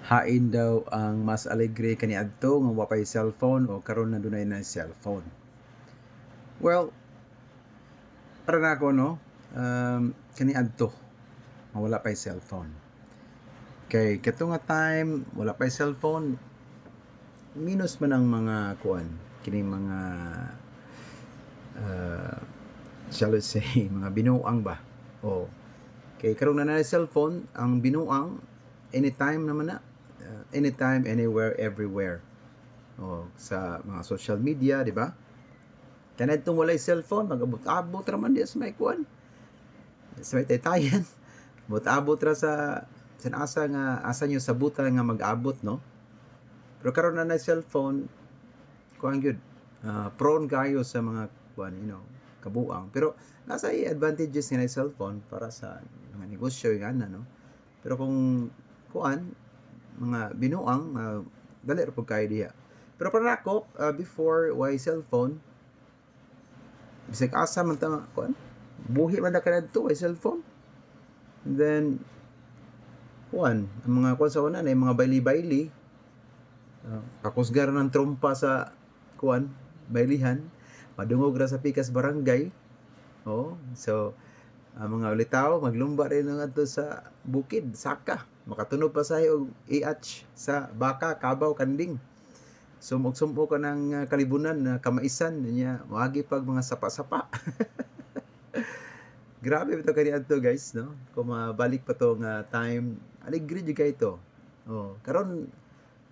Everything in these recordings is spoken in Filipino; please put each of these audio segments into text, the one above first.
Hain daw ang mas alegre kaniadto nga wapay cellphone o karon na dunay na cellphone. Well, para nako no, kaniadto nga wala pay cellphone. Kay kato nga time wala pay cellphone, minus man ang mga kuan, kining mga uh, shall we say mga binuang ba. O kay karon na cellphone, ang binuang anytime naman na, anytime, anywhere, everywhere. O sa mga social media, di ba? Kanad tong walay cellphone, mag-abot-abot ra man di sa may kuan. Sa may taytayan. Abot ra sa asa nga asa nyo sa buta nga mag-abot, no? Pero karon na cellphone, kuan gyud. Prone kayo sa mga kuan, kabuang. Pero nasa advantages nga cellphone para sa mga negosyo nga no. Pero kung kuan mga binuang dali ra pud kayo diha. Pero para nako, before why cellphone, bisag asa man ta kuan, buhi man na kadto why cellphone. And then kuan, ang mga kuan sa una na mga baili-baili, kakusgar ng trompa sa kuan, bailihan, madungog ra sa pikas barangay. So ang mga ulitaw maglumba rin nga to sa bukid, saka makatunog pa sayo og iatch sa baka, kabaw, kanding. Sumok-sumok ka ng kalibunan na kamaisan niya, wagi pag mga sapa-sapa. Grabe ito kaniadto guys, no? Kung mabalik pa to nga time, aligri jud kay ito. Karon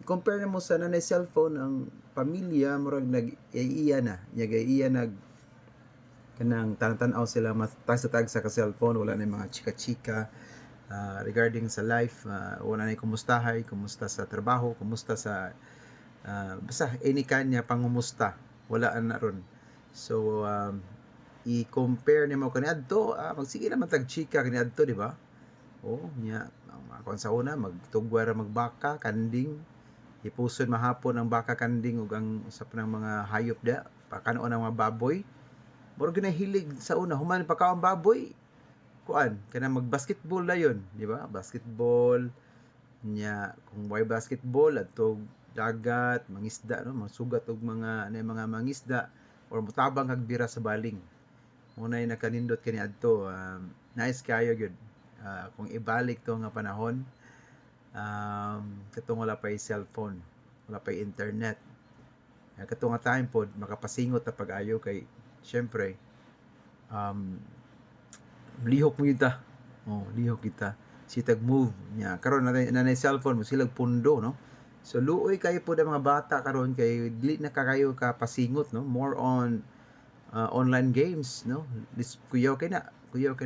compare na mo sa nanay cellphone, ang pamilya murag nag-iya na, nag kanang tan-tanaw sila matag sa tag sa cellphone, wala na mga chika-chika regarding sa life, wala na kumustahay, kumusta sa trabaho, kumusta sa basta any kanya pangumusta, wala na ron. So i-compare nimo kaniadto, magsige naman tag chika kaniadto, di ba? Nya kung sa una magtugwa ra magbaka, kanding, ipuson mahapon ang baka, kanding ug ang usap ng mga hayop da, pakanoon ang mga baboy. Murag ginahilig sa una human pa ka ang baboy, kuan kana mag-basketball dayon, di ba? Basketball nya, kung way basketball adto dagat, mangisda, no, masugat og mga mangisda or mutabang kag bira sa baling. Munay nakanindot kani adto, nice kayo gyud. Kung ibalik to nga panahon, katong wala pa cellphone, wala pa internet, katong nga time pod makapasingot ta pag-ayo kay syempre lihok mo kita. Lihok kita si tag move nya karon na cellphone mo silag pundo, no? So luoy kayo po mga bata karon kay dili na kayo ka pasingot, no? More on online games, no? Kuyaw kay na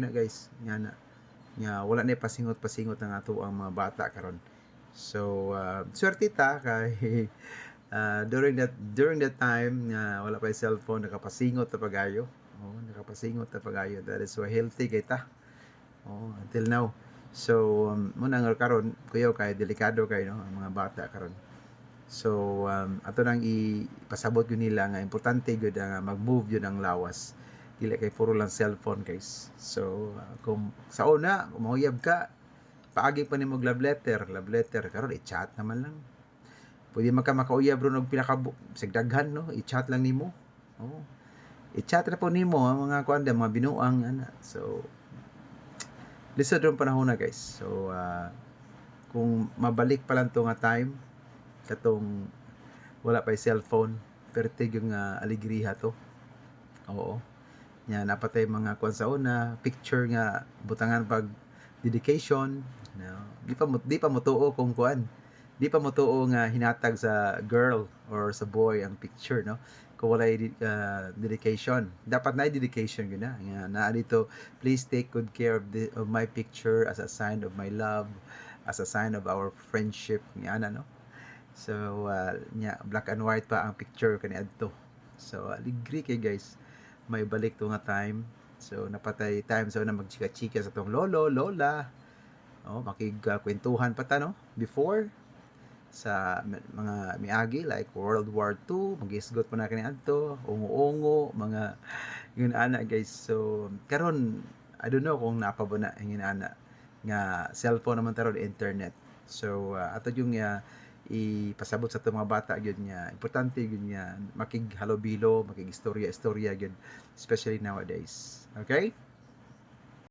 guys nga wala na pasingot ang ato ang mga bata karon. So swerte ta kay during that time nga wala pa cellphone, nakapasingot ta pagayo. Nakapasingot ta pagayo. That is so healthy kay ta. Until now. So muna nga karon kuyaw kay delikado kay, no, ang mga bata karon. So ato nang ipasabot yun nila nga importante gyud nga mag-move yun ang lawas, dili kay puro lang cellphone guys. So kung sa una kung mahuyab ka, paagi pa nimo love letter karon i-chat naman lang. Pwede makauyab ron og daghan, no, i-chat lang nimo. I-chat na po nimo ang mga kuan mga binuang ana. So lisod ron panahon na guys. So kung mabalik pa lang to nga time, katong wala pa cellphone, pertig yung aligriha to. Nya napatay mga kuan sa una, picture nga butangan pag dedication, no? Di pa mo tuo kung kuan. Di pa mo tuo nga hinatag sa girl or sa boy ang picture, no? Kung wala dedication. Dapat na dedication yun na. Nga na dito, please take good care of my picture as a sign of my love, as a sign of our friendship. Nga na, no? So black and white pa ang picture kaniadto. So aligri kay guys, may balik to nga time. So napatay time sa una magchika-chika sa tong lolo, lola. Makigkwentuhan pa ta, no? Before sa mga miagi like World War II, magisgot pa na kaniadto, ungo-ungo, mga yun ana guys. So karon I don't know kung napabuna yun ana nga cellphone naman taron, internet. So ato yung ipasabot sa itong mga bata gyud nga importante gyud nga makighalobilo, makigistorya-istorya gyud especially nowadays. Okay?